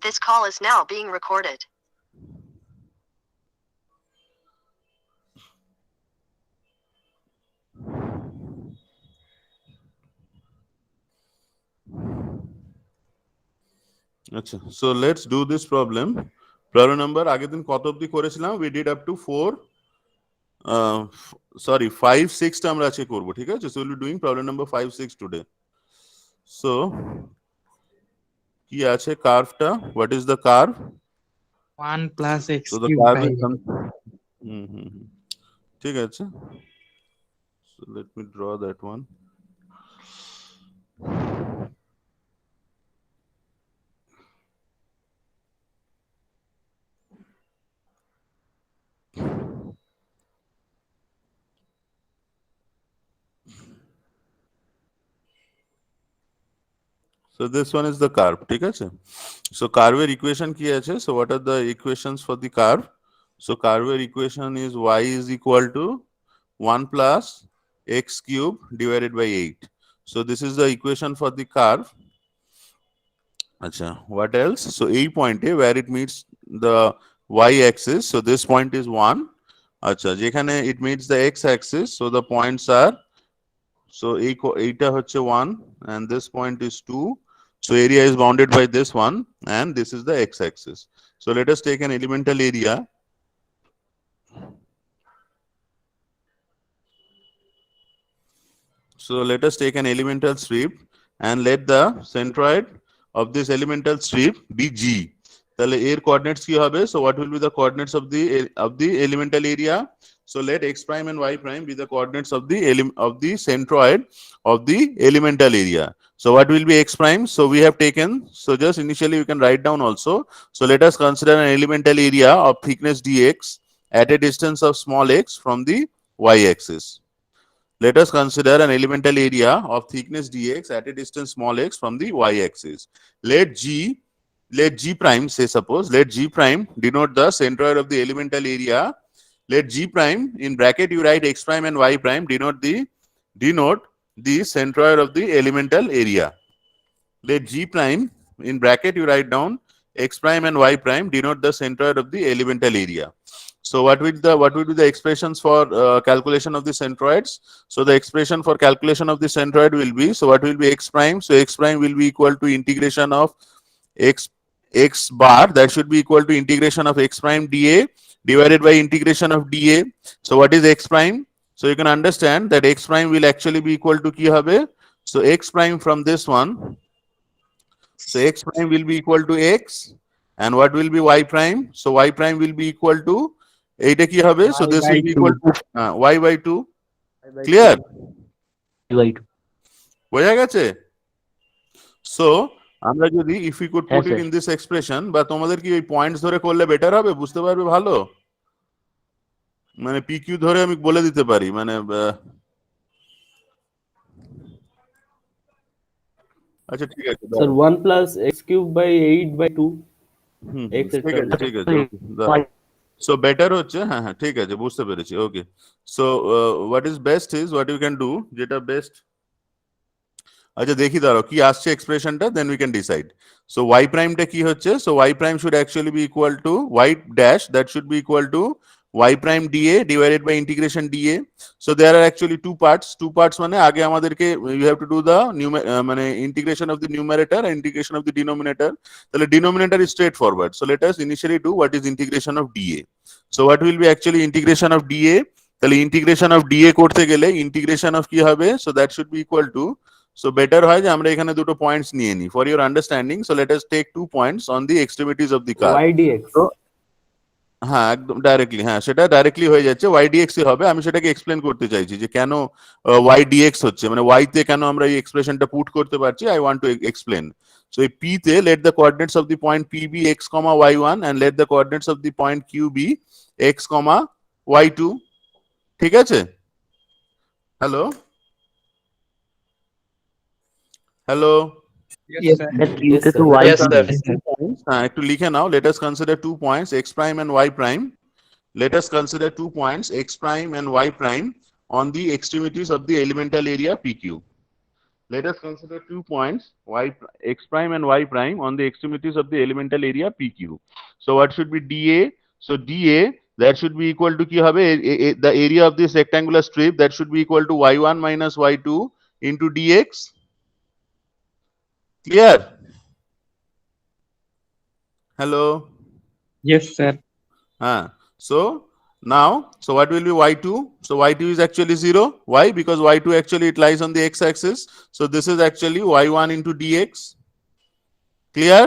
This call is now being recorded. আচ্ছা, so let's do this problem. Problem number আগের দিন কত অবধি করেছিলাম? We did up to 5 6 টা আমরা আজকে করব, ঠিক আছে? So we'll be doing problem number 5 6 today. So কি আছে কার্ভটা? What is the curve? 1 plus x So the cube curve by is ঠিক আছে। So let me draw that one. So this one is the curve, ঠিক আছে? So curve equation কি আছে? So what are the equations for the curve? So curve equation is y is equal to 1 plus x cube divided by 8. So this is the equation for the curve. Acha, what else? So a point where it meets the y axis, so this point is 1. Acha, যেখানে it meets the x axis, so the points are, so এইটা হচ্ছে 1 and this point is 2. So area is bounded by this one and this is the x axis. So let us take an elemental area. So let us take an elemental strip and let the centroid of this elemental strip be G. তাহলে এর coordinates কি হবে? So what will be the coordinates of the elemental area? So let x prime and y prime be the coordinates of the centroid of the elemental area. So what will be x prime? So we have taken, so just initially we can write down also. So let us consider an elemental area of thickness dx at a distance of small x from the y axis. Let us consider an elemental area of thickness dx at a distance small x from the y axis. Let G prime, say suppose, let G prime denote the centroid of the elemental area. Let G prime, in bracket you write x prime and y prime, denote the centroid of the elemental area. Let G prime, in bracket you write down x prime and y prime, denote the centroid of the elemental area. So what will be the expressions for calculation of the centroids? So the expression for calculation of the centroid will be, so what will be x prime? So x prime will be equal to integration of x bar, that should be equal to integration of x prime dA divided by integration of dA. So what is x prime? So you can understand that x prime will actually be equal to কি হবে? So x prime from this one, so x prime will be equal to x, and what will be y prime? So y prime will be equal to, এইটা কি হবে? So this will be equal to y by 2. Clear? বোঝা গেছে? So আমরা যদি if we could put it in this expression, বা তোমাদের কি ওই পয়েন্টস ধরে করলে বেটার হবে, বুঝতে পারবে ভালো? মানে pq ধরে আমি বলে দিতে পারি, মানে আচ্ছা ঠিক আছে sir 1 plus x cube by 8 by 2 ঠিক আছে so better হচ্ছে, হ্যাঁ হ্যাঁ ঠিক আছে, বুঝতে পেরেছি। ওকে, so what is best is, what you can do, যেটা বেস্ট, আচ্ছা দেখি দাঁড়াও কি আসছে এক্সপ্রেশনটা, then we can decide. So y প্রাইমটা কি হচ্ছে? So y prime should actually be equal to y dash, that should be equal to y prime dA divided by integration dA। So there are actually two parts, মানে আগে আমাদেরকে you have to do the মানে integration of the numerator and integration of the denominator. তাহলে denominator is straight forward, so let us initially do what is integration of dA। So what will be actually integration of dA? তাহলে integration of dA করতে গেলে integration of কি হবে? So that should be equal two, so better হয় যে আমরা এখানে দুটো পয়েন্টস নিয়ে নিই for your understanding. So let us take 2 points on the extremities of the curve. y dx, হ্যাঁ একদম ডাইরেক্টলি, হ্যাঁ সেটা ডাইরেক্টলি হয়ে যাচ্ছে, y dx ই হবে। আমি সেটাকে এক্সপ্লেন করতে চাইছি যে কেন y dx হচ্ছে, মানে y তে কেন আমরা এই এক্সপ্রেশনটা পুট করতে পারছি। I want to explain. So এই p তে let the coordinates of the point p be x, y1 and let the coordinates of the point q be x, y2. ঠিক আছে? হ্যালো হ্যালো yes sir একটু লিখে নাও। Let us consider 2 points x prime and y prime. Let us consider 2 points x prime and y prime on the extremities of the elemental area PQ. Let us consider 2 points x prime and y prime on the extremities of the elemental area PQ. So what should be dA? So dA, that should be equal to কি হবে? The area of this rectangular strip, that should be equal to y1 minus y2 into dx. Clear? Hello. Yes, sir. So now, so what will be y2? So y2 is actually 0. Why? Because y2 actually it lies on the x-axis. So this is actually y1 into dx. Clear?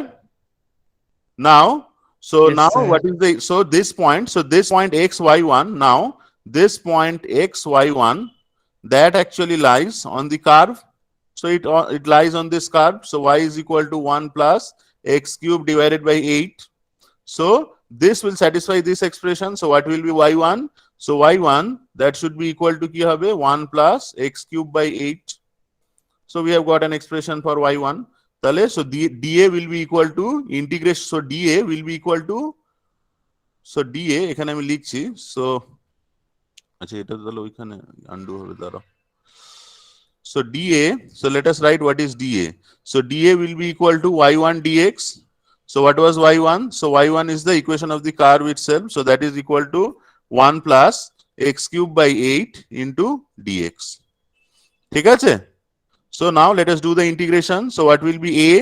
Now, so Yes, now sir. what is the, so this point x, y1, now this point x, y1, that actually lies on the curve. So it lies on this curve. So y is equal to 1 plus x cube divided by 8. So this will satisfy this expression. So what will be y1? So y1, that should be equal to কি হবে? 1 plus x cube by 8. So we have got an expression for y1. তাহলে so dA will be equal to integration. So dA will be equal to, so dA এখানে আমি লিখছি. So আচ্ছা এটা তাহলে ওইখানে আন্ডু হবে, দাঁড়াও. So dA, so let us write what is dA. So dA will be equal to y1 dx. So what was y1? So y1 is the equation of the curve itself. So that is equal to 1 plus x cube by 8 into dx. ঠিক আছে? So now let us do the integration. So what will be A?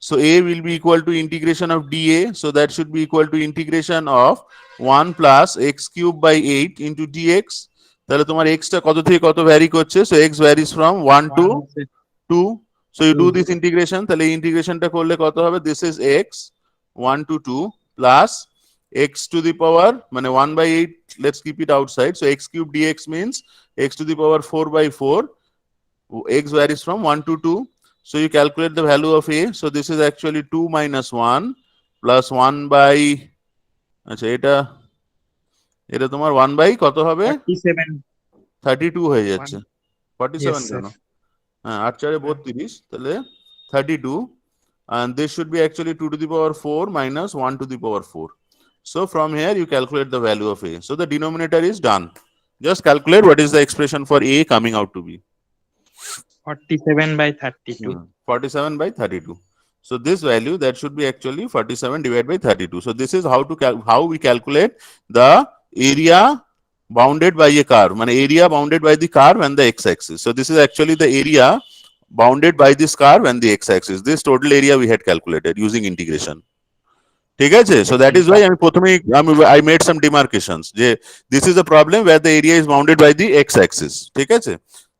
So A will be equal to integration of dA. So that should be equal to integration of 1 plus x cube by 8 into dx. তাহলে তোমার x টা কত থেকে কত vary করছে? So x varies from 1 to 2. So you do this integration. তাহলে ইন্টিগ্রেশনটা করলে কত হবে? This is x 1 to 2 plus x to the power মানে 1 by 8. Let's keep it outside. So x cube dx means x to the power 4 by 4. X varies from 1 to 2. So you calculate the value of A. So this is actually 2 minus 1 plus 1 by, আচ্ছা এটা তোমার 1 by কত হবে? 32 হয়ে যাচ্ছে। 47 কেন? হ্যাঁ 8 4 32, তাহলে 32, and this should be actually 2 to the power 4 minus 1 to the power 4. So from here you calculate the value of A. So the denominator is done. Just calculate what is the expression for A coming out to be. 47 by 32. 47 by 32. So this value, that should be actually 47 divided by 32. So this is how we calculate the area bounded by a curve. মানে area bounded by the curve and the x-axis. So this is actually the area bounded by this curve and the x-axis. This total area we had calculated using integration. ঠিক আছে? So that is why আমি প্রথমেই I made some demarcations যে this is a problem where the area is bounded by the x-axis. ঠিক আছে?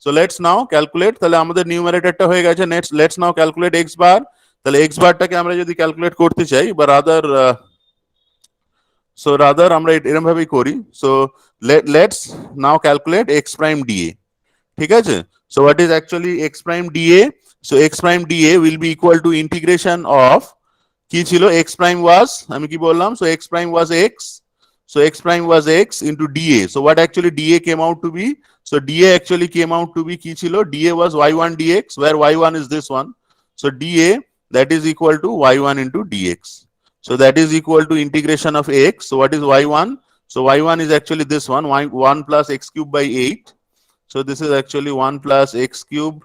So let's now calculate. তাহলে আমাদের নিউমারেটরটা হয়ে গেছে. Let's now calculate x bar. তাহলে x বারটাকে আমরা যদি ক্যালকুলেট করতে চাই বা রাদার আমরা এরকম ভাবেই করি. So let's now calculate x prime dA. ঠিক আছে? So what is actually x prime dA? So x prime dA will be equal to integration of কি ছিল? x prime was, আমি কি বললাম? So x prime was x. So x prime was x into dA. So what actually dA came out to be? So dA actually came out to be কি ছিল? dA was y1 dx, where y1 is this one. So dA, that is equal to y1 into dx. So that is equal to integration of x. So what is y1? So y1 is actually this one, 1 plus x cube by 8. So this is actually 1 plus x cube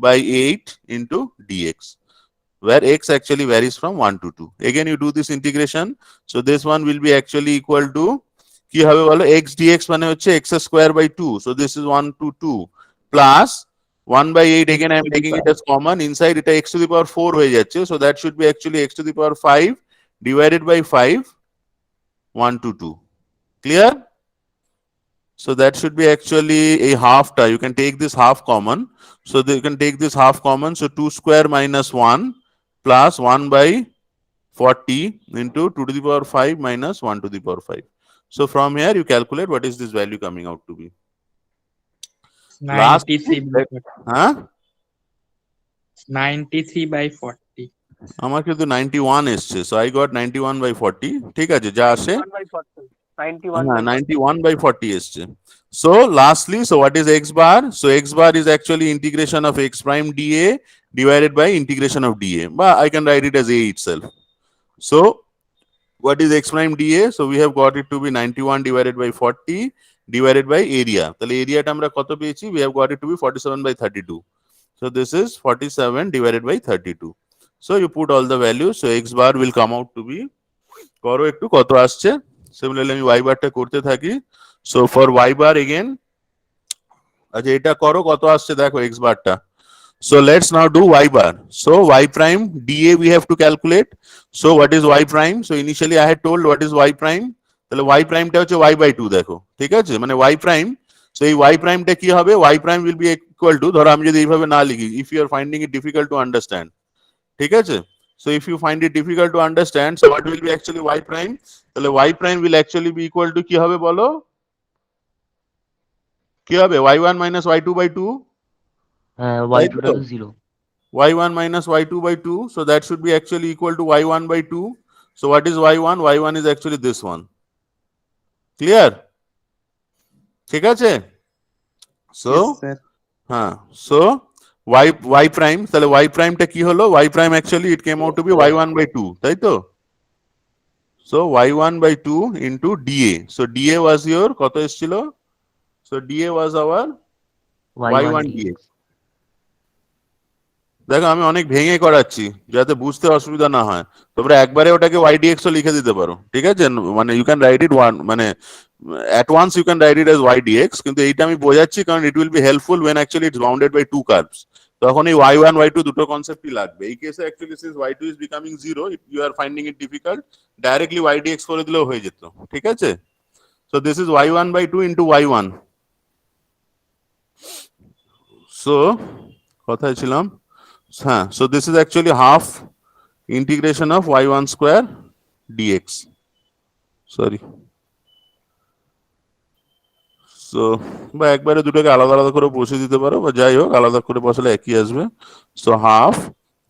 by 8 into dx, where x actually varies from 1 to 2. Again you do this integration. So this one will be actually equal to কি হবে বলো? x dx মানে হচ্ছে x square by 2. So this is 1 to 2 plus 1 by 8. Again I am taking it as common. Inside এটা x to the power 4 হয়ে যাচ্ছে. So that should be actually x to the power 5 divided by 5, 1 to 2. Clear? So that should be actually a half. You can take this half common. So you can take this half common. So 2 square minus 1 plus 1 by 40 into 2 to the power 5 minus 1 to the power 5. So from here you calculate what is this value coming out to be. 93 by 40. Huh? 93 by 40. আমার কিন্তু 91 এসছে. So I got 91 by 40. ঠিক আছে, যা আসে 91 by 40 এসছে. So lastly, so what is x bar? So x bar is actually integration of x prime dA divided by integration of dA. But I can write it as A itself. So what is x prime dA? So we have got it to be 91 divided by 40 divided by area. তাহলে এরিয়াটা আমরা কত পেয়েছি? We have got it to be 47 by 32. So this is 47 divided by 32. So you put all the values. So x bar will come out to be করো একটু কত আসছে similarly আমি y বারটা করতে থাকি so for y bar again আচ্ছা এটা করো কত আসছে দেখো x বারটা so let's now do y bar so y prime dA we have to calculate so what is y prime so initially I had told what is y prime তাহলে y prime টা হচ্ছে y by 2 দেখো ঠিক আছে মানে y prime so এই y prime টা কি হবে y prime will be equal to ধরো আমি যদি এইভাবে না লিখি if you are finding it difficult to understand ঠিক আছে so if you find it difficult to understand so what will be actually y prime তাহলে y prime will actually be equal to কি হবে বলো কি হবে y1 minus y2 by 2 y2 টা তো 0 y1 minus y2 by 2 so that should be actually equal to y1 by 2 so what is y1 y1 is actually this one clear ঠিক আছে so Yes, sir. হ্যাঁ so y prime তাহলে y prime টা কি হলো y prime actually it came out to be y1 by 2 তাই তো so y1 by 2 into dA so dA was your কত এসেছিল so dA was our y1 dx দেখো আমি অনেক ভেঙে করাচ্ছি যাতে বুঝতে অসুবিধা না হয় তোমরা একবারে ওটাকে ydx ও লিখে দিতে পারো ঠিক আছে মানে you can write it one মানে at once you can write it as ydx কিন্তু এইটা আমি বোঝাচ্ছি কারণ it will be helpful when actually it's bounded by two curves তখন এই y1 y2 দুটো কনসেপ্টই লাগবে এই কেসে actually since y2 is becoming 0 if you are finding it difficult directly ydx করে দিলেও হয়ে যেত ঠিক আছে so this is y1 by 2 into y1 so কোথায় ছিলাম হ্যাঁ so this is actually half integration of y1 square dx sorry so বা একবারে দুটোকে আলাদা আলাদা করে বসিয়ে দিতে পারো বা যাই হোক আলাদা করে বসালে একই আসবে so half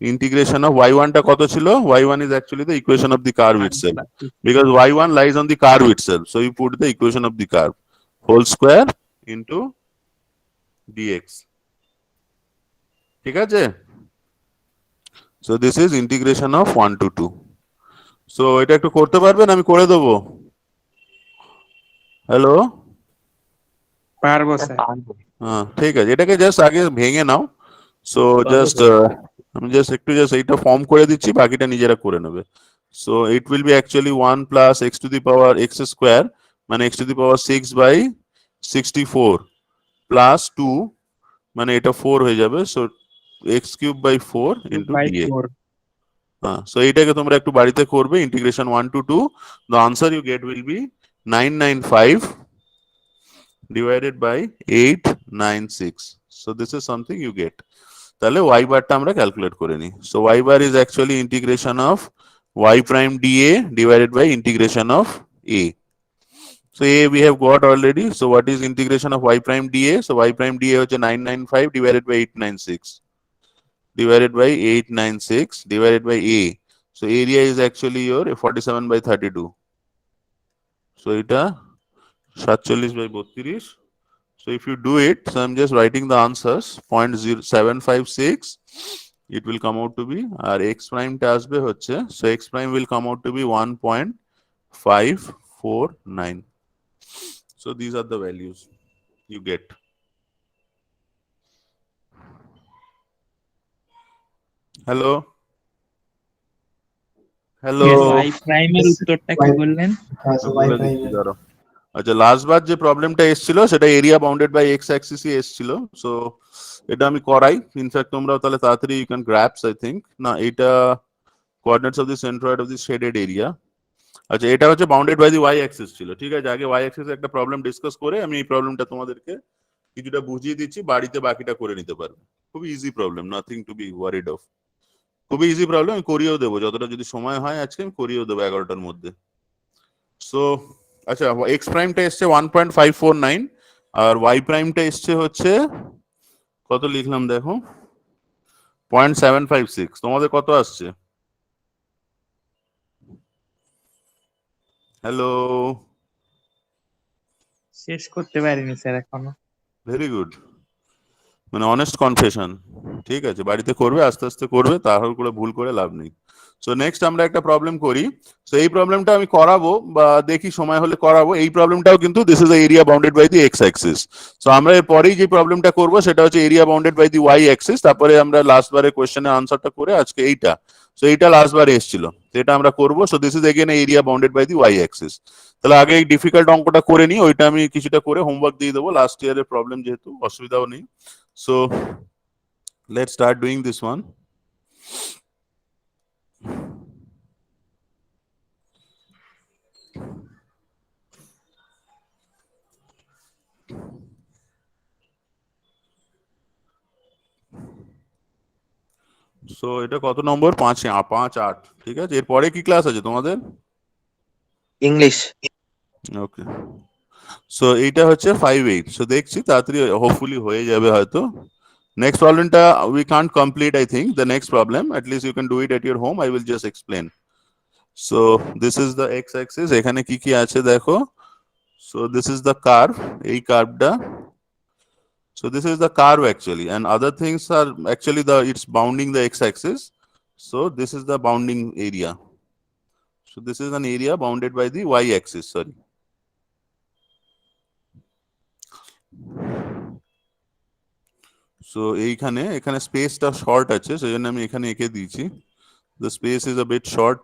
integration of y1 টা কত ছিল y1 is actually the equation of the curve itself because y1 lies on the curve itself so you put the equation of the curve whole square into dx ঠিক আছে so this is integration of 1 to 2 so এটা একটু করতে পারবেন আমি করে দেবো hello পারবো স্যার হ্যাঁ ঠিক আছে এটাকে জাস্ট আগে ভেঙে নাও সো জাস্ট আমি জাস্ট একটু জাস্ট এইটা ফর্ম করে দিচ্ছি বাকিটা নিজেরা করে নেবে so it will be actually 1 plus x to the power x square মানে x to the power 6 by 64 plus 2 মানে এটা 4 হয়ে যাবে so x cube by 4 into by dx 4 হ্যাঁ সো এইটাকে তোমরা একটু বাড়িতে করবে integration 1 to 2 the answer you get will be 995 divided by 896 so this is something you get তাহলে y বারটা আমরা ক্যালকুলেট করে নিই so y bar is actually integration of y prime dA divided by integration of a so a we have got already so what is integration of y prime dA so y prime dA হচ্ছে 995 divided by 896 divided by 896 divided by a so area is actually your 47 by 32 so এটা 47 by 32 so if you do it so I'm just writing the answers 0.0756 it will come out to be our x prime টা আসবে হচ্ছে so x prime will come out to be 1.549 so these are the values you get hello hello y prime এর উত্তরটা কি বললেন আচ্ছা last বার যে প্রবলেমটা এসেছিল সেটা area bounded by x axis এ এসেছিল সো এটা আমি করাই ইনফ্যাক্ট তোমরাও তাহলে তাড়াতাড়ি you can grasp I think না এটা coordinates of the centroid of the shaded area আচ্ছা এটা হচ্ছে bounded by the y axis ছিল ঠিক আছে আগে ওয়াই অ্যাক্সিস একটা প্রবলেম ডিসকাস করে আমি এই প্রবলেমটা তোমাদেরকে কিছুটা বুঝিয়ে দিচ্ছি বাড়িতে বাকিটা করে নিতে পারবে খুব easy problem nothing to B worried of খুবই ইজি প্রবলেম আমি করিয়েও দেবো যতটা যদি সময় হয় আজকে আমি করিয়েও দেবো 11টার মধ্যে সো আচ্ছা x প্রাইমটা এসছে 1.549 আর y প্রাইমটা এসছে হচ্ছে কত লিখলাম দেখো 0.756 তোমাদের কত আসছে হ্যালো শেষ করতে পারিনি স্যার এখনো ভেরি গুড মানে অনেস্ট কনফেশন ঠিক আছে, বাড়িতে করবে, আস্তে আস্তে করবে, তাহলে করে ভুল করে লাভ নেই। সো নেক্সট আমরা একটা প্রবলেম করি। সো এই প্রবলেমটা আমি করাবো বা দেখি সময় হলে করাবো। এই প্রবলেমটাও কিন্তু this is the area bounded by the x axis. So আমরা এর পরেই যে প্রবলেমটা করব সেটা হচ্ছে area bounded by the y axis. তারপরে আমরা লাস্ট বারে কোশ্চেনের আনসারটা করে আজকে এইটা, সো এইটা লাস্ট বারে এসেছিল, এটা আমরা করব। So this is again area bounded by the y axis. তাহলে আগে এই ডিফিকাল্ট অঙ্কটা করে নিই, ওইটা আমি কিছুটা করে হোমওয়ার্ক দিয়ে দেবো, লাস্ট ইয়ারের প্রবলেম যেহেতু অসুবিধাও নেই। So let's start doing this one. So এটা কত নম্বর? 5-8, ঠিক আছে। এরপরে কি ক্লাস আছে তোমাদের? ইংলিশ। ওকে, সো এইটা হচ্ছে 5-8। সো দেখছি তাড়াতাড়ি হোপফুলি হয়ে যাবে হয়তো। নেক্সট প্রবলেমটা we can't complete, I think the next problem, at least you can do it at your home, I will just explain. So this is the x axis, এখানে কি কি আছে দেখো। So this is the curve, এই কার্ভটা। So this is the curve actually, and other things are actually it's bounding the x-axis. So this is the bounding area. So this is an area bounded by the y-axis. Sorry. So এখানে স্পেসটা short আছে, সেজন্য আমি এখানে এঁকে দিয়েছি। The space is a bit short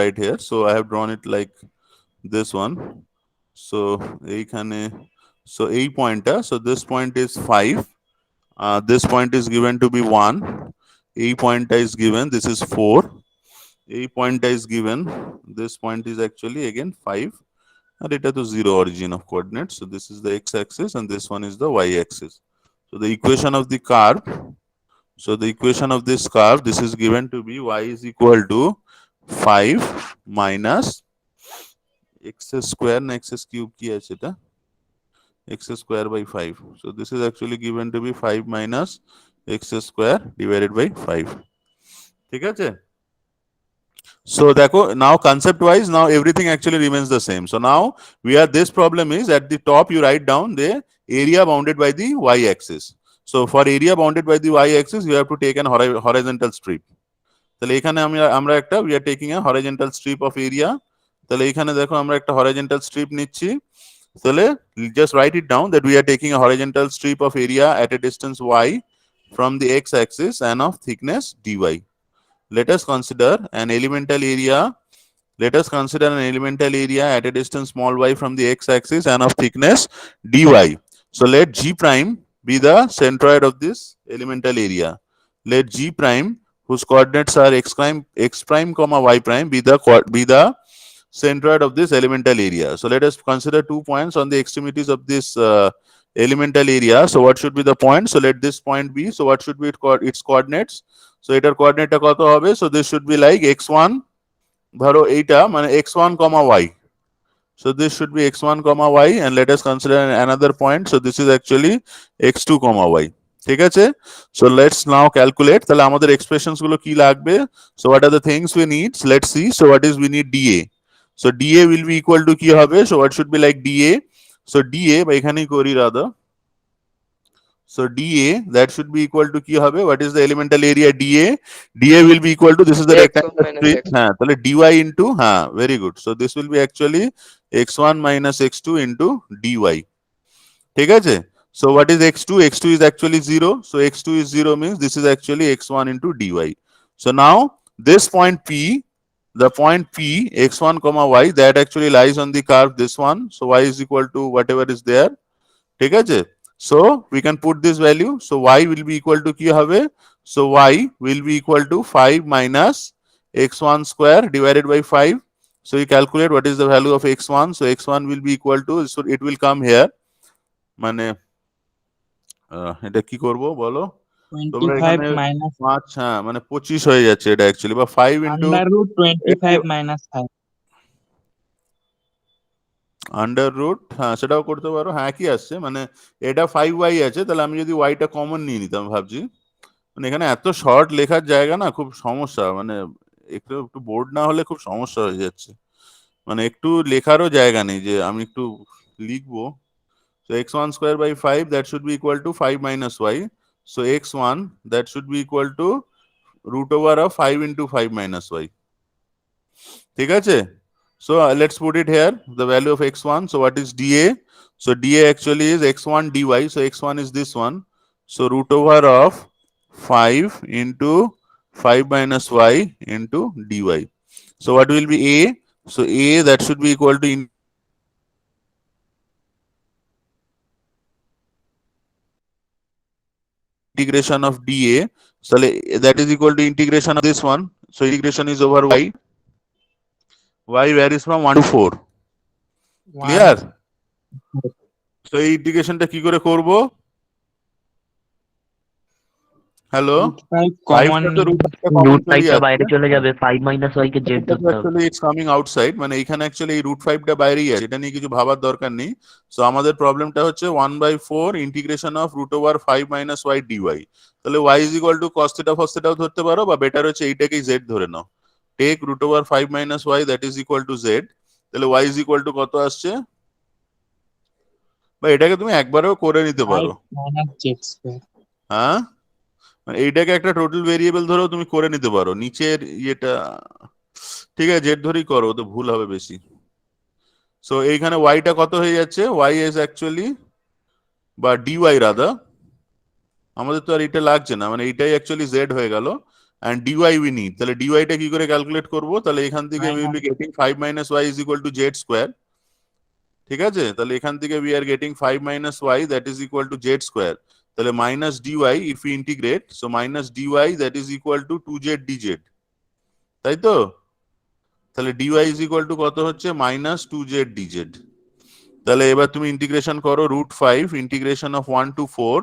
right here, so I have drawn it like this one. So এইখানে, so এই পয়েন্টটা, so this point is 5. This point is given to be 1. A point is given, this is 4. A point is given, this point is actually again 5. And it has 0 origin of coordinates. So this is the x-axis and this one is the y-axis. So the equation of the curve, so the equation of this curve, this is given to be y is equal to 5 minus x square and x cube ki ache eta? X square by 5. So this is actually given to be 5 minus x square divided by 5. ঠিক আছে? So দেখো, now concept wise, now everything actually remains the same. So now this problem is at the top you write down the area bounded by the y axis. So for area bounded by the y axis you have to take an horizontal strip. তাহলে এখানে আমরা একটা we are taking a horizontal strip of area. তাহলে এখানে দেখো আমরা একটা horizontal strip নিচ্ছি। So just write it down that we are taking a horizontal strip of area at a distance y from the x-axis and of thickness dy. Let us consider an elemental area. Let us consider an elemental area at a distance small y from the x-axis and of thickness dy. So let G prime be the centroid of this elemental area. Let G prime, whose coordinates are x prime comma y prime, be the centroid of this elemental area. So let us consider 2 points on the extremities of this elemental area. So what should be the point? So let this point be, so what should be its coordinates? So এটার কোঅর্ডিনেটটা কত হবে? So this should be like x1, ধরো এইটা মানে x1 comma y. So this should be x1 comma y, and let us consider another point. So this is actually x2 comma y. ঠিক আছে? So let's now calculate. তাহলে আমাদের expressions গুলো কি লাগবে? So what are the things we need? So let's see. So what is we need dA. So dA will be equal to কি হবে? So what should be like dA? So dA বা এখানেই করি rather. So dA, that should be equal to কি হবে? What is the elemental area dA? dA will be equal to, this is the rectangular strip. হ্যাঁ, তাহলে dy into, হ্যাঁ, very good. So this will be actually x1 minus x2 into dy. ঠিক আছে? So what is x2? x2 is actually 0. So x2 is 0 means this is actually x1 into dy. So now this point P, the point P, x1 comma y, that actually lies on the curve this one. So y is equal to whatever is there. ঠিক আছে? So we can put this value. So y will be equal to কি হবে? So y will be equal to 5 minus x1 square divided by 5. So you calculate what is the value of x1. So x1 will be equal to, so it will come here. মানে এটা কি করব বলো? তোমরা 25 এখানে minus 5, হ্যাঁ মানে 25 হয়ে যাচ্ছে এটা অ্যাকচুয়ালি, বা 5 into under root 25 minus 5. Under root, হ্যাঁ সেটাও করতে পারো, হ্যাঁ কি আসছে মানে এটা 5y আছে, তাহলে আমি যদি y-টা কমন নিয়ে নিতাম ভাবছি, মানে এখানে এত শর্ট লেখার জায়গা না, খুব সমস্যা, মানে একটু বোর্ড না হলে খুব সমস্যা হয়ে যাচ্ছে, মানে একটু লেখারও জায়গা নেই যে আমি একটু লিখবো। So x1 square by 5, that should be equal to 5 minus y. So x1 that should be equal to root over of 5 into 5 minus y. ঠিক আছে? So let's put it here, the value of x1. So what is dA? So dA actually is x1 dy. So x1 is this one. So root over of 5 into 5 minus y into dy. So what will be A? So A that should be equal to integration of dA. So that is equal to integration of this one. So integration is over y. Y varies from 1 to 4. Clear? So এই ইন্টিগ্রেশনটা কি করে করব? Hello, root 5 5 common টা তো root টা common root চলে 5টা বাইরে যাচ্ছে। চলে যাবে, 5 মাইনাস y কে জেড ধরতে হবে। অ্যাকচুয়ালি ইটস কামিং আউটসাইড, মানে এখানে অ্যাকচুয়ালি এই রুট 5 টা বাইরেই আছে, এটা নিয়ে কিছু ভাবার দরকার নেই। সো আমাদের প্রবলেমটা হচ্ছে 1/4 integration of root over 5 minus y dy। তাহলে y is equal to cos theta cos থিটাও ধরতে পারো, বা বেটার হচ্ছে এইটাকেই z ধরে নাও। Take root over 5 minus y that is equal to z। তাহলে y ইজ ইকুয়াল টু কত আসছে? বা এটাকে তুমি একবারেও করে নিতে পারো। 5 minus z square. হ্যাঁ, মানে এইটাকে একটা টোটাল ভেরিয়েবল ধরেও তুমি করে নিতে পারো। নিচের ইয়েটা ঠিক আছে, জেড ধরেই করো, তো ভুল হবে বেশি। সো এইখানে ওয়াইটা কত হয়ে যাচ্ছে? ওয়াই ইজ অ্যাকচুয়ালি বা ডিওয়াই রাদা, আমাদের তো আর এটা লাগছে না, মানে এইটাই অ্যাকচুয়ালি জেড হয়ে গেল। And d y we need. তাহলে ডিওয়াইটা কি করে ক্যালকুলেট করব? তাহলে এখান থেকে we will be getting 5 minus y is equal to z square. ঠিক আছে, তাহলে এখান থেকে we are getting 5 minus y that is equal to z square. তাহলে minus d y if you integrate, so minus d y that is equal to 2z dz, তাই তো? তাহলে dy is equal to কত হচ্ছে? Minus 2z dz। তাহলে এবার তুমি integration করো root 5 integration of 1 to 4।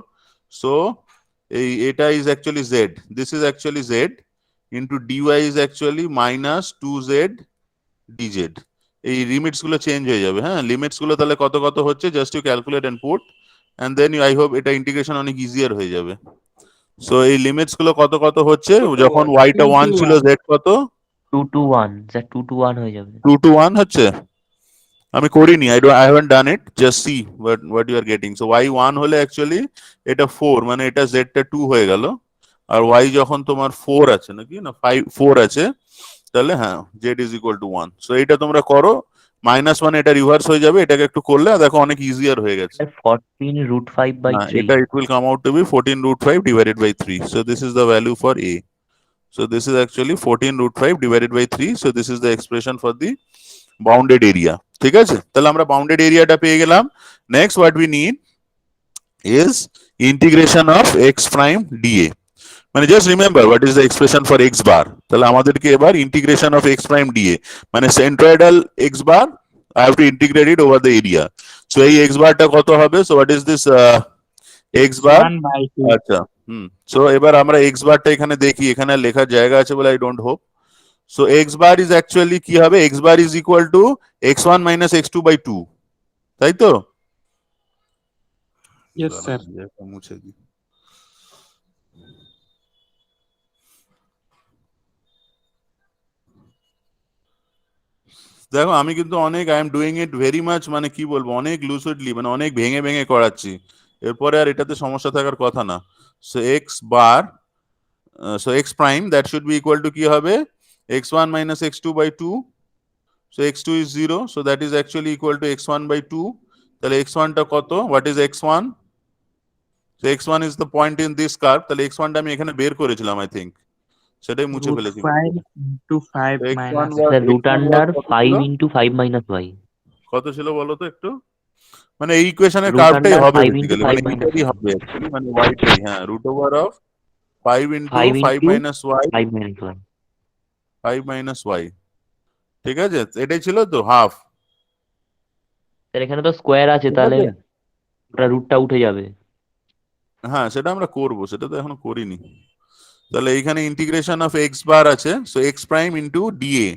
So এই এটা is actually z, this is actually z into dy is actually minus 2z dz। এই লিমিটস গুলো চেঞ্জ হয়ে যাবে। হ্যাঁ, লিমিটস গুলো তাহলে কত কত হচ্ছে, just you calculate and put, and then I hope এটা ইন্টিগ্রেশন অনেক ইজিয়ার হয়ে যাবে। সো এই লিমিটস গুলো কত কত হচ্ছে? যখন ওয়াইটা 1 ছিল, z কত? 2 to 1, স্যার 2 to 1 হয়ে যাবে। 2 to 1 হচ্ছে। আমি করিনি, I haven't done it, just see what you are getting. So y 1 হলে অ্যাকচুয়ালি এটা 4, মানে এটা z টা 2 হয়ে গেল। আর ওয়াই যখন তোমার 4 আছে নাকি না 5 4 আছে, তাহলে হ্যাঁ z is equal two 1। So এটা তোমরা করো, মাইনাস 1 এটা রিভার্স হয়ে যাবে, এটাকে একটু করলে দেখো অনেক ইজিয়ার হয়ে গেছে। 14 root 5 by হ্যাঁ, 3। এটা it will come out to be 14 root 5 divided by 3. So this is the value for A. So this is actually 14 root 5 divided by 3. So this is the expression for the bounded area. ঠিক আছে, তাহলে আমরা bounded এরিয়াটা পেয়ে গেলাম। Next what we need is integration of x prime d A. মানে just remember what is the expression for x bar. তাহলে আমাদেরকে এবার integration of x prime d A, মানে centroidal x bar, I have to integrate it over the area. So এই x বারটা কত হবে? So what is this x bar? 1/2. আচ্ছা, so এবার আমরা এক্স বারটা এখানে দেখি, এখানে লেখার জায়গা আছে বলে I don't hope. So x bar is actually কি হবে? X bar is equal to x1 minus x2 by 2, তাই তো? Yes, sir. মুছে দিই। দেখো আমি কিন্তু অনেক I am doing it very much, মানে কি বলবো, অনেক লুসিডলি, মানে অনেক ভেঙে ভেঙে করাচ্ছি। এরপরে আর এটাতে সমস্যা থাকার কথা না। So x bar, so x prime that should be equal to কি হবে? x1 minus x2 by 2। So x2 is 0, so that is actually equal to x1 by 2। তাহলে x1 টা কত? What is x1? So x1 is the point in this curve. তাহলে x1 টা আমি এখানে বের করেছিলাম আই থিংক, সেটাই মুছে Root ফেলেছি। 5 into 5 So x1 minus was sir root x1 under was কত 5 ছিল? into 5 minus y। কত ছিল বলো তো একটু? মানে এই ইকুয়েশনের রুট কার্ভটাই আন্ডার হবে 5 into বেসিক্যালি, 5 মানে minus এইটাই y। হবে অ্যাকচুয়ালি, মানে ওয়াইটাই। হ্যাঁ, root over of 5 into 5 5 into minus y, 5 minus y। 5 minus y. ঠিক আছে, এটাই ছিল তো হাফ। স্যার এখানে তো স্কোয়ার আছে, ঠিক তাহলে আছে, ওটা রুটটা উঠে যাবে। হ্যাঁ সেটা আমরা করবো, সেটা তো এখনো করিনি। তাহলে এইখানে ইন্টিগ্রেশন অফ এক্স বার আছে, so x prime into dA.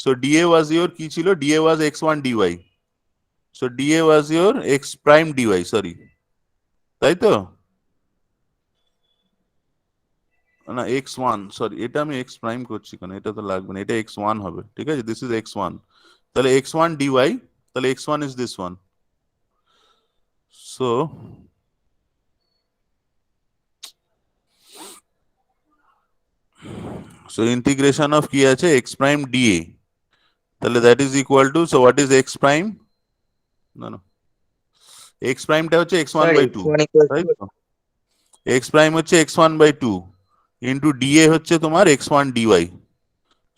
So dA was your কি ছিল? DA was x1 dy. So dA was your x prime dy, sorry, তাই তো? না x1, সরি, এটা আমি x প্রাইম করছি কেন? এটা তো লাগবে না, এটা x1 হবে। ঠিক আছে, দিস ইজ x1। তাহলে x1 dy, তাহলে x1 is this one. So So integration of কি আছে x prime dA, তাহলে that is equal to, so what is x prime? No, x prime টা হচ্ছে x1 Sir, by 2, x1 equals তাই to তো? x prime হচ্ছে x1 by 2 into dA হচ্ছে তোমার x1 dy.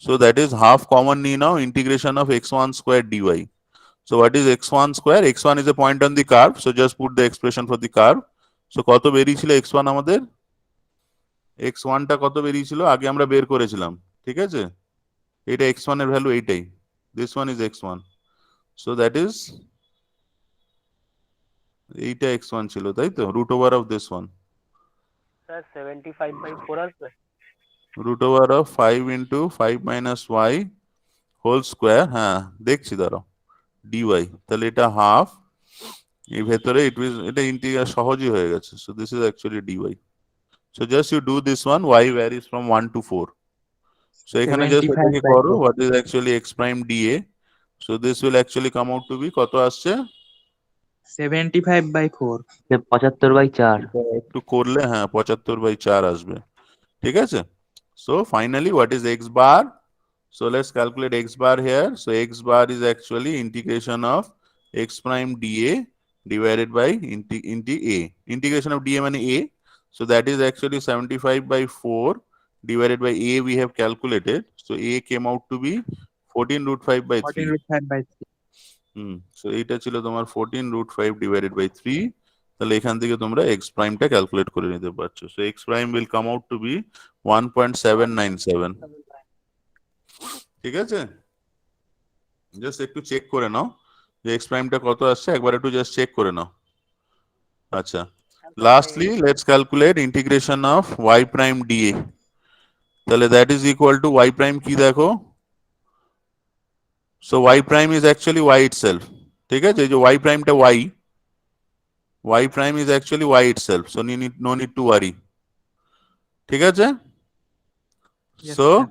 So that is half common নিয়ে নাও, integration of x1 square dy. So what is x1 square? x1 is a point on the curve, so just put the expression for the curve. So কত বেরিয়েছিল x1 আমাদের? x1 টা কত বেরিয়েছিল আগে আমরা বের করেছিলাম, ঠিক আছে? এটা x1 এর ভ্যালু এইটাই, this one is x1, so that is এইটা x1 ছিল, তাই তো? root over of this one, sir 75/4 আসবে। root over of 5 into 5 minus y whole square, হ্যাঁ দেখছি দাঁড়াও, dy, তাহলে এটা হাফ, এই ভেতরে এটা ইন্টিগ্রাল সহজই হয়ে গেছে, so this is actually dy. So just you do this one, y varies from 1 to 4. So এখানে just 75 এটাকে by করো, 4. what is actually x prime dA. So this will actually come out to be কত আসছে? 75 by 4. 75/4। এটা একটু করলে হ্যাঁ 75/4 আসবে, ঠিক আছে? So finally what is x bar? So let's calculate x bar here. So x bar is actually integration of x prime dA divided by a. Integration of dA মানে a. So that is actually 75/4 divided by a we have calculated. So a came out to be 14√5/3. 14 by 3. So এইটা ছিল তোমার 14√5 divided by 3. তাহলে এখান থেকে তোমরা x prime টা calculate করে নিতে পারছো। So x prime will come out to be 1.797. ঠিক আছে? জাস্ট একটু চেক করে নাও যে x prime টা কত আসছে, একবার একটু জাস্ট চেক করে নাও। আচ্ছা, lastly let's calculate integration of y prime dA. তাহলে that is equal to y prime কি দেখো? So y prime is actually y itself. ঠিক আছে, এই যে y prime টা y prime is actually y itself, so no need to worry. ঠিক আছে? Yes, So sir.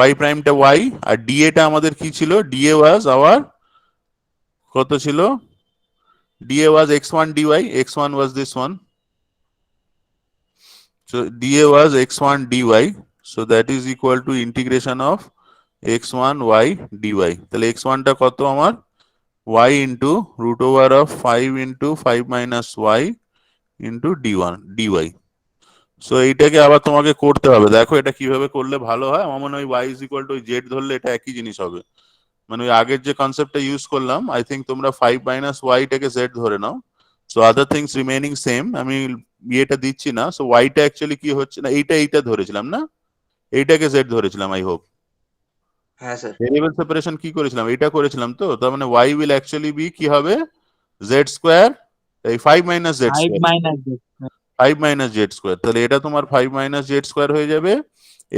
y prime টা y আর dA টা আমাদের কি ছিল? dA was our কত ছিল? dA was x1 dy, x1 was this one. So dA was x1 dy, so that is equal to integration of x1 y dy. তাহলে x1 টা কত আমার? y into root over of 5 into 5 minus y into d1 dy. So এইটাকে আবার তোমাকে করতে হবে, দেখো এটা কিভাবে করলে ভালো হয়। আমার মনে হয় y is equal to z ধরলে এটা একই জিনিস হবে, মানে ওই আগের যে কনসেপ্টটা ইউজ করলাম, আই থিঙ্ক তোমরা 5 মাইনাস y টাকে z ধরে নাও। So other things remaining same, আমি ইয়েটা দিচ্ছি না। সো y টা অ্যাকচুয়ালি কি হচ্ছে না, এইটা ধরেছিলাম না, এইটাকে z ধরেছিলাম আই হোপ। হ্যাঁ স্যার। ভেরিয়েবল সেপারেশন কি করেছিলাম, এটা করেছিলাম তো, তার মানে y উইল অ্যাকচুয়ালি বি কি হবে? z স্কোয়ার, এই 5 minus z 5 square, minus this. 5 minus z square, তাহলে এটা তোমার 5 মাইনাস জেড স্কোয়ার হয়ে যাবে।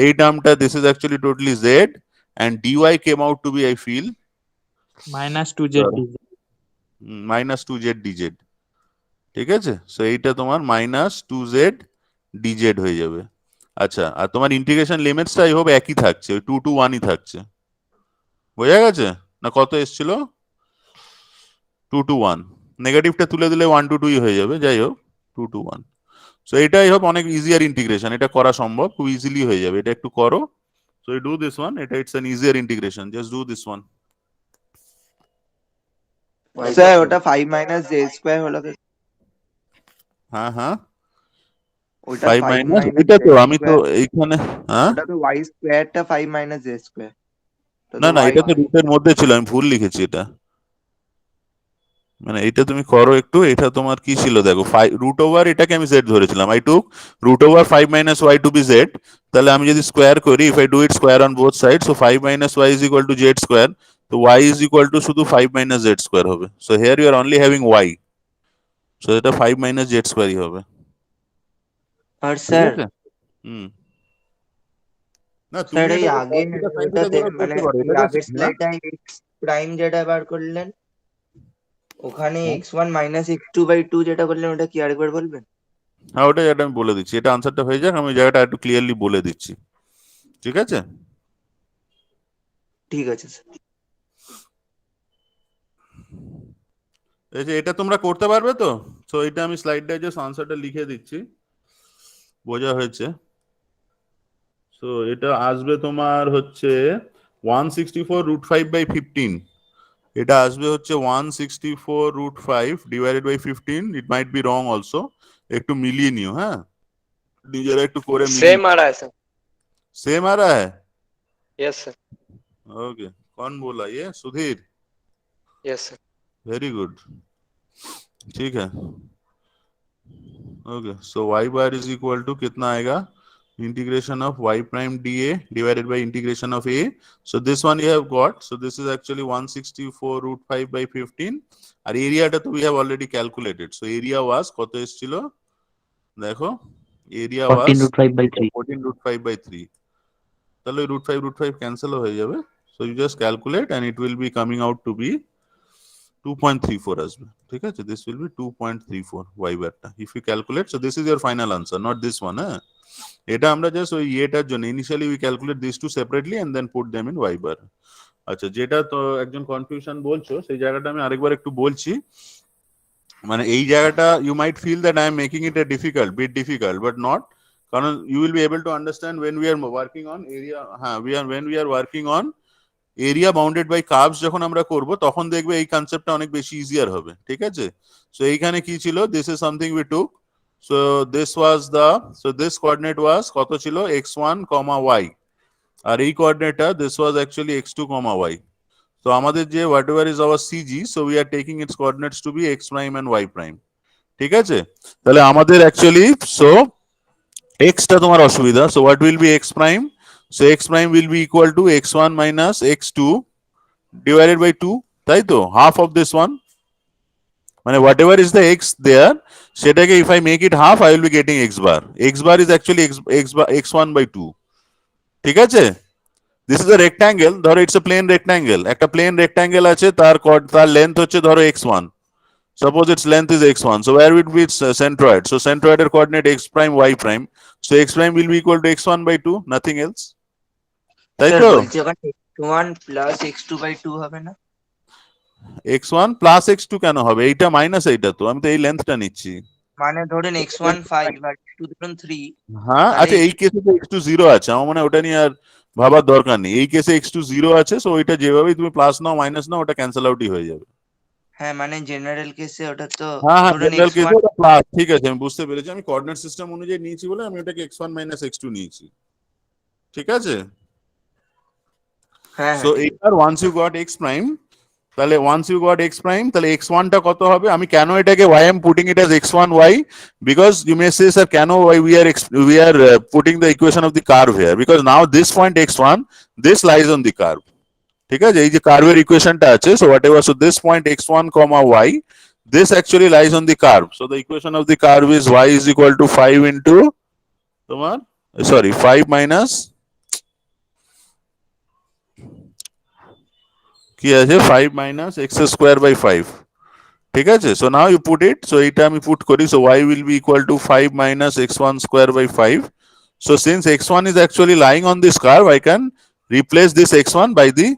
এই টার্মটা this is actually totally z and d y came out to be I feel Minus 2z dz. Minus 2z dz, ঠিক আছে? সো এইটা তোমার মাইনাস 2z dz হয়ে যাবে। আচ্ছা, আর তোমার ইন্টিগ্রেশন লিমিটসটা আই হোপ একই থাকছে, ওই 2 to 1ই থাকছে, বোঝা গেছে না? কত এসেছিল? 2 to 1, নেগেটিভটা তুলে দিলে 1 to 2 হয়ে যাবে, যাই হোক 2 to 1। সো এটাই হোপ অনেক ইজিয়ার ইন্টিগ্রেশন, এটা করা সম্ভব, খুব ইজিলি হয়ে যাবে, এটা একটু করো। So you do this one, এটা it's an easier integration, just do this one. Sir ওটা 5 মাইনাস জে স্কোয়ার হলো কি? হ্যাঁ হ্যাঁ, ওটা 5 5 মাইনাস, মাইনাস এটা তো জে আমি তো স্কোয়ার, এইখানে, হ্যাঁ ওটা তো y স্কোয়ারটা 5 মাইনাস জে স্কোয়ার, তো না তো না, y এটা তো রুটের মধ্যে ছিল, আমি ভুল লিখেছি এটা, মানে এটা তুমি করো একটু, এটা তোমার কি ছিল দেখো, 5 রুট ওভার, এটাকে আমি জেড ধরেছিলাম, I took root over 5 minus y to be z. তাহলে আমি যদি স্কোয়ার করি, if I do it square on both side, so 5 minus y is equal to z square, তো ওয়াই ইজ ইকুয়াল টু শুধু 5 minus z square হবে। So here you are only having y, so এটা 5 minus Z স্কোয়ারই হবে, আর ঠিক sir আছে? হুম, না তুমি sir এই এটাকে আগে cos theta, sin theta ওটাতে যেভাবে মানে করতে পারো, এই এটা আগের just, হ্যাঁ স্লাইডে এক্স প্রাইম যেটা বার করলেন, ওখানে x1 মাইনাস x2/2 যেটা করলেন, ওটা কি আরেকবার বলবেন? হ্যাঁ, ওটাই, এটা আমি বলে দিচ্ছি, এটা আনসারটা হয়ে যাক, আমি ওই জায়গাটা একটু ক্লিয়ারলি বলে দিচ্ছি, ঠিক আছে? ঠিক আছে স্যার। এই যে এটা তোমরা করতে পারবে তো? সো এটা আমি স্লাইডটায় জাস্ট আনসারটা লিখে দিচ্ছি, বোঝা হয়েছে? সো এটা আসবে তোমার হচ্ছে 164√5/15, এটা আসবে হচ্ছে 164√5 divided by 15। It might be wrong also, একটু মিলিয়ে নিও, হ্যাঁ নিজেরা একটু করে মিলিয়ে। सेम आ रहा है सर। सेम आ रहा है? Yes sir. ओके, कौन बोला ये? Sudhir? Yes sir. Very good, ठीक है। Okay, so y bar is equal to कितना आएगा? Integration of y prime dA divided by integration of a. So this one you have got, so this is actually 164√5/15, আর এরিয়াটা তো we have already calculated. So area was কত এসেছিল দেখো, area ওয়াজ 14√5/3। 14√5/3। তাহলে √5 cancel হয়ে যাবে। So you just calculate and it will be coming out to be 2.34 আসবে, ঠিক আছে? দিস উইল বি 2.34 y বারটা if you calculate. So this is your final answer, not this one. হ্যাঁ, এটা আমরা জাস্ট ওই এটার জন্য initially we calculate this two separately and then put them in y bar. আচ্ছা, যেটা তো একজন কনফিউশন বলছো সেই জায়গাটা আমি আরেকবার একটু বলছি। মানে এই জায়গাটা you might feel that I am making it a bit difficult, but not, কারণ you will be able to understand when we are working on area, হ্যাঁ when we are working on area bounded by curves যখন আমরা করব তখন দেখবে এই কনসেপ্টটা অনেক বেশি ইজিয়ার হবে, ঠিক আছে? সো এইখানে কি ছিল, this is something we took. So this was the, so this coordinate was কত ছিল, x1, y, আর এই কোঅর্ডিনেটটা this was actually x2, y। তো আমাদের যে whatever is our CG, so we are taking its coordinates to be x prime and y prime, ঠিক আছে? তাহলে আমাদের অ্যাকচুয়ালি সো x টা তোমার অসুবিধা, so what will be x prime? So x prime will be equal to x1 minus x2 divided by 2, তাই তো? Half of this one, মানে whatever is the x there, সেটাকে if I make it half, I will be getting x bar. X bar is actually x1 by 2, ঠিক আছে? This is a rectangle, ধরো it's a plane rectangle, একটা plane rectangle আছে, তার length হচ্ছে ধরো x1. Suppose its length is x1, so where would be its centroid? So centroid এর coordinate x prime, y prime, so x prime will be equal to x1 by 2, nothing else, তাই sir তো? বলছি ওখানে x1 plus x2/2 হবে না? x1 plus x2 কেন হবে? এইটা মাইনাস এইটা, তো আমি তো এই লেন্থটা নিচ্ছি। মানে ধরুন x1 5 আর x2 ধরুন 3। হ্যাঁ, তাহলে আচ্ছা এই কেসে তো x2 0 আছে, আমার মনে হয় ওটা নিয়ে আর ভাবার দরকার নেই। এই কেসে x2 0 আছে, সো ওইটা যেভাবেই তুমি প্লাস নাও মাইনাস নাও ওটা ক্যান্সেল আউটই হয়ে যাবে। হ্যাঁ মানে জেনারেল কেসে ওটা তো হ্যাঁ হ্যাঁ, ধরুন জেনারেল কেসে x1 ওটা প্লাস, ঠিক আছে আমি বুঝতে পেরেছি। আমি কোঅর্ডিনেট সিস্টেম অনুযায়ী নিয়েছি বলে আমি ওটাকে x1 মাইনাস x2 নিয়েছি, ঠিক আছে? হ্যাঁ সো এইবার once you got x prime, তাহলে once you got x prime, তাহলে x1 টা কত হবে? আমি কেন এটাকে why I am putting it as x1 y, because you may say sir কেন why we are putting the equation of the curve here, because now this point x1, this lies on the curve, ঠিক আছে? এই যে কার্ভের ইকুয়েশনটা আছে, so whatever, so this point x1 y, this actually lies on the curve, so the equation of the curve is y is equal to 5 into তোমার 5 minus কি আছে 5 minus x square by 5, ঠিক আছে? So now you put it, so এটা আমি put করি, so y will be equal to 5 minus x1 square by 5. So since x1 is actually lying on this curve, I can replace this x1 by the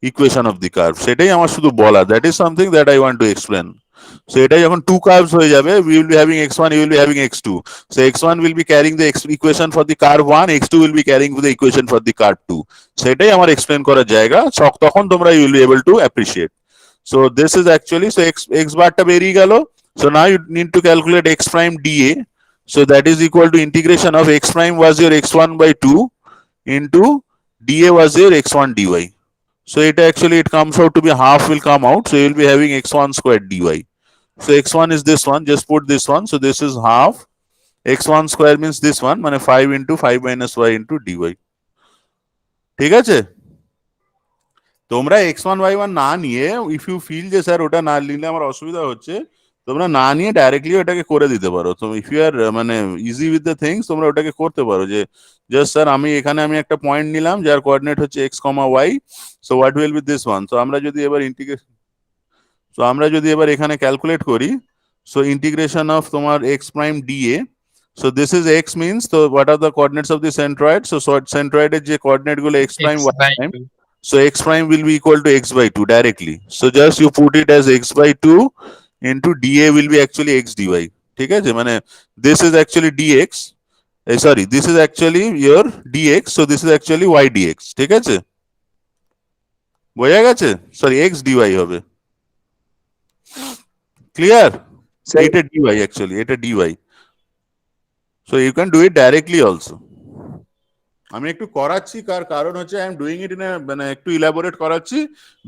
equation of the curve. সেটাই আমার শুধু বলা, that is something that I want to explain. So এটা যখন two curves হয়ে যাবে, we will be having x1, you will be having x2. So x1 will be carrying the equation for the curve 1, x2 will be carrying the equation for the curve 2. সেটাই আমার explain করার জায়গা, তখন তোমরা you will be able to appreciate. So this is actually, so x bar টা বেরিয়ে গেল, so now you need to calculate x prime dA, so that is equal to integration of x prime was your x1 by 2 into dA was your x1 dy. So it actually it comes out to be half will come out, so you will be having x1 squared dy. So x1 is this one, just put this one, so this is half x1 square means this one, মানে 5 into 5 minus y into dy, ঠিক আছে? তোমরা x1 y1 না নিয়ে, if you feel যে sir ওটা না নিলে আমার অসুবিধা হচ্ছে, তোমরা না নিয়ে ডাইরেক্টলি ওটাকে করে দিতে পারো। তো ইফ ইউ আর মানে ইজি উইথ দ্য থিংস, তোমরা ওটাকে করতে পারো যে জাস্ট স্যার আমি এখানে একটা পয়েন্ট নিলাম যার কোঅর্ডিনেট হচ্ছে x, y, so what will be this one. So আমরা যদি এবার ইন্টিগ্রেশন, সো আমরা যদি এবার এখানে ক্যালকুলেট করি, সো ইন্টিগ্রেশন অফ তোমার x prime dA, so this is x means, so what are the coordinates of the centroid? So centroid এর যে কোঅর্ডিনেট গুলো x prime, y prime, so x prime will be equal to x by 2 directly. So just you put it as x by 2 into dA will be actually x dy, ঠিক আছে? মানে this is actually dx sorry, this is actually your dx, so this is actually y dx, ঠিক আছে? বোঝা গেছে? Sorry x dy হবে, clear? এটা dy actually, এটা dy, so you can do it directly also. আমি একটু করাচ্ছি কারণ হচ্ছে I am doing it in মানে একটু ইলাবোরেট করাচ্ছি,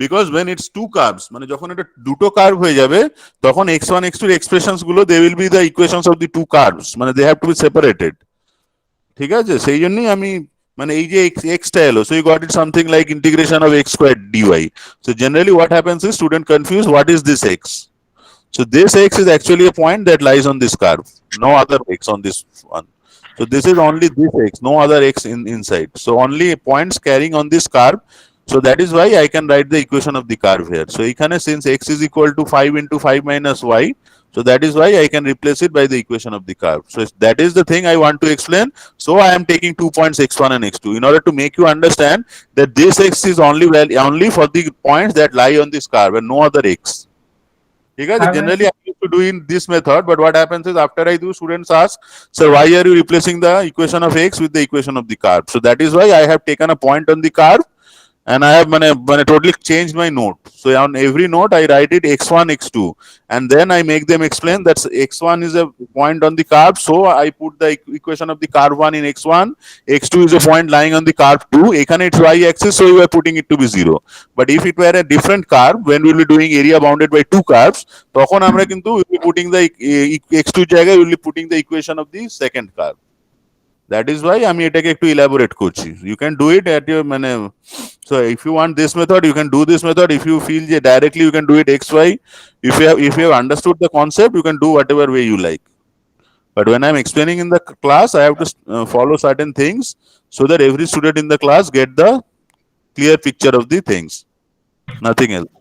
because when it's two curves, মানে যখন এটা দুটো কার্ভ হয়ে যাবে তখন x1 x2 এর এক্সপ্রেশনস গুলো they will be the equations of the two curves, মানে they have to be separated, ঠিক আছে? সেই জন্যই আমি মানে এই যে x টা এলো, so you got it something like integration of x squared dy. So generally what happens is student confuse what is this x. So this x is actually a point that lies on this curve, no other x on this one. So this is only this x, no other x inside. So only points carrying on this curve. So that is why I can write the equation of the curve here. So ekhane since x is equal to 5 into 5 minus y, so that is why I can replace it by the equation of the curve. So that is the thing I want to explain. So I am taking 2 points x1 and x2 in order to make you understand that this x is only for the points that lie on this curve and no other x. Generally, I used to do in this method, but what happens is after I do, students ask, "Sir, why are you replacing the equation of x with the equation of the curve?" So that is why I have taken a point on the curve, and I have totally changed my note. So on every note, I write it x1, x2, and then I make them explain that x1 is a point on the curve, so I put the equation of the curve 1 in x1, x2 is a point lying on the curve 2, ekhane it's y-axis, so you are putting it to be 0. But if it were a different curve, when we will be doing area bounded by two curves, তখন আমরা কিন্তু we will be putting the x2 জায়গায় we will be putting the equation of the second curve. That is why আমি এটাকে একটু elaborate করছি. You can do it at your so if you want this method, you can do this method. If you feel directly, you can do it xy. If you have understood the concept, you can do whatever way you like. But when I'm explaining in the class, I have to follow certain things so that every student in the class get the clear picture of the things. Nothing else.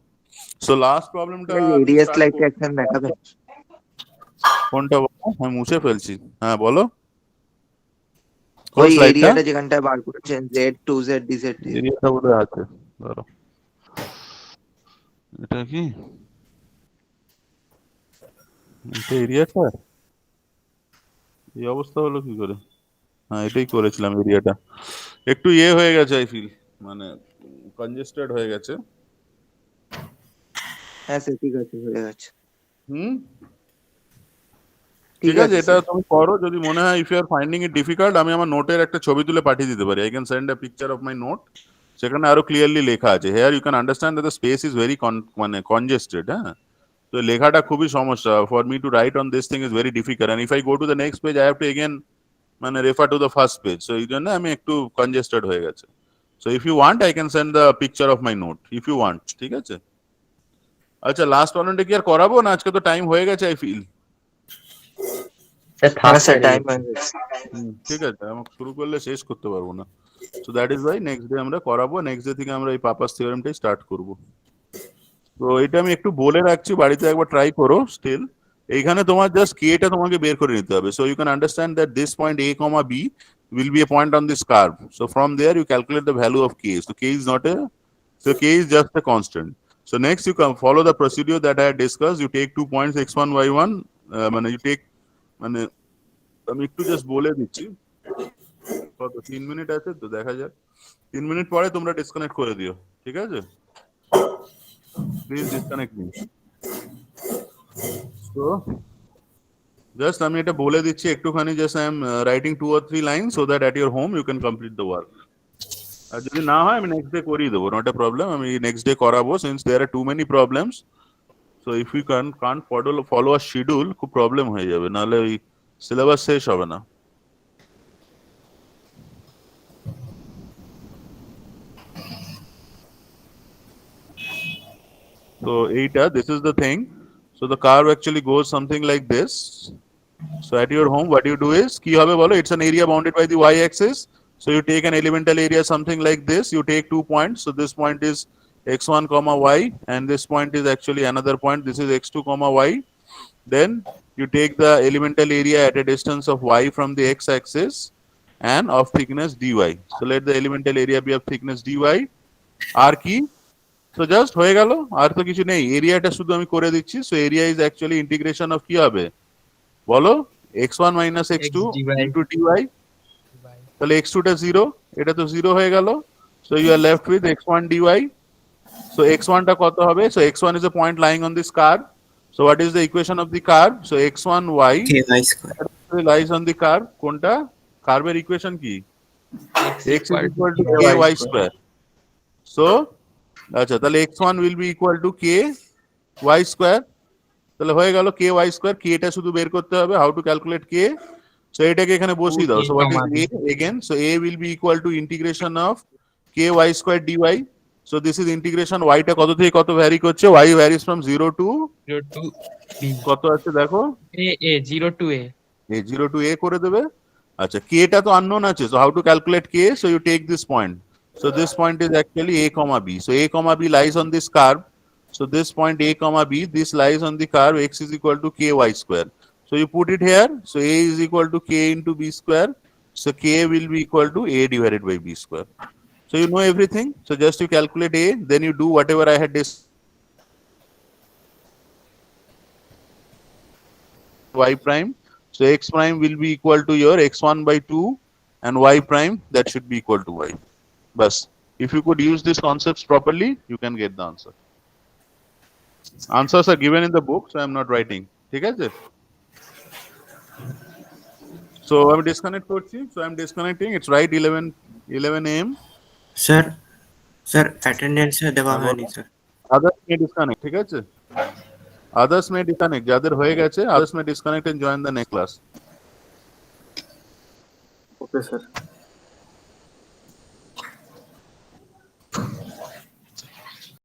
So last problem টা radius light action দেখাবে। কোনটা বলো? আমি মুছে ফেলছি। হ্যাঁ বলো। কোন ওই স্লাইডটা? এরিয়াটা যেখানটায় বার করেছেন z2 zdz এরিয়াটা বোধহয় আছে। ধরো। এটা কি? এটা এরিয়াটা? এই অবস্থা হলো কি করে? হ্যাঁ এটাই করেছিলাম এরিয়াটা। একটু হয়ে গেছে আই ফিল, মানে কনজেস্টেড হয়ে গেছে। হ্যাঁ সে ঠিক আছে, হয়ে গেছে। ঠিক আছে, এটা তুমি করো। যদি মনে হয় if you are finding it difficult, আমি আমার নোটের একটা ছবি তুলে পাঠিয়ে দিতে পারি। I can send a picture of my note, সেখানে আরো ক্লিয়ারলি লেখা আছে। Here you can understand that the space is very congested. হ্যাঁ, তো লেখাটা খুবই সমস্যা। For me to write on this thing is very difficult, and if I go to the next page I have to again refer to the first page. So এই জন্য আমি একটু congested হয়ে গেছে। So if you want I can send the picture of my note if you want. ঠিক আছে, আচ্ছা last প্রবলেমটা কি আর করাবো না? আজকে তো টাইম হয়ে গেছে আই ফিল। ঠিক আছে, আমাকে শুরু করলে শেষ করতে পারবো না। So that is Y next day আমরা করাবো। নেক্সট ডে থেকে আমরা এই পাপাস থিওরেমটাই স্টার্ট করব। তো এটা আমি একটু বলে রাখছি, বাড়িতে একবার ট্রাই করো। স্টিল এইখানে তোমার জাস্ট কে টা তোমাকে বের করে নিতে হবে। So you can understand that this point a, b will be a point on this curve. So from there you calculate the value of k. So k is not a, so k is just a constant. So next you can follow the procedure that I had discussed. You take 2 points x1 y1, you take আমি একটু just বলে দিচ্ছি। কত 3 minute আছে তো, দেখা যাক। 3 minute পরে তোমরা ডিসকানেক্ট করে দিও, ঠিক আছে? Please disconnect me. তো জাস্ট আমি এটা বলে দিচ্ছি একটুখানি, just I am writing 2 or 3 line so that at your home you can complete the work. আর যদি না হয় আমি নেক্সট ডে করিয়ে দেবো, নট এ প্রবলেম। আমি নেক্সট ডে করাবো, since there are too many problems. So if you can't follow a schedule, খুব প্রবলেম হয়ে যাবে, নাহলে ওই সিলেবাস শেষ হবে না। So this is the thing. So the curve actually goes something like this. So at your home, what you do is, ki hobe bolo, it's an area bounded by the y-axis. So you take an elemental area something like this. You take 2 points. So this point is x1 comma y, and this point is actually another point. This is x2 comma y. Then you take the elemental area at a distance of y from the x-axis and of thickness dy. So let the elemental area be of thickness dy. আর কি? So just হয়ে গেল, আর তো কিছু নেই। এরিয়াটা শুধু আমি করে দিচ্ছি। So area is actually integration of কি হবে বলো? x1 minus x2 into dy তাহলে x2 টা 0, এটা তো 0 হয়ে গেল, so you are left with x1 dy. So x1 টা কত হবে? So x1 is a point lying on this curve. So what is the equation of the curve? So x1 y ky square. lies on the curve. কোনটা? কার্ভের equation কি? x is equal to ky square. So আচ্ছা, তাহলে x1 will be equal to ky square. তাহলে হয়ে গেল ky square. k টা শুধু বের করতে হবে. How to calculate k? So এটাকে এখানে বসিয়ে দাও. So what is a again? So a will be equal to integration of ky square dy. So this is integration. y টা কত থেকে কত ভ্যারি করছে? y varies from 0 to 0 to b. কত আছে দেখো? a 0 to a. a 0 to a করে দেবে। আচ্ছা, k টা তো unknown আছে। So how to calculate k? So you take this point. So this point is actually a comma b. So a comma b lies on this curve. So this point a comma b, this lies on the curve x is equal to ky square. So you put it here. So a is equal to k into b square. So k will be equal to a divided by b square. So you know everything. So just you calculate a, then you do whatever I had discussed. Y prime. So x prime will be equal to your x1 by 2 and y prime that should be equal to y. Bas. If you could use these concepts properly, you can get the answer. Answers are given in the book, so I am not writing. ঠিক আছে? So আমি disconnect করছি. So I am disconnecting. It's right 11 am. Sir sir attendance দেওয়া হয়নি sir. Others may disconnect. ঠিক আছে? Others may disconnect. যাদের হয়ে গেছে, others may disconnect and join the next class. Okay sir.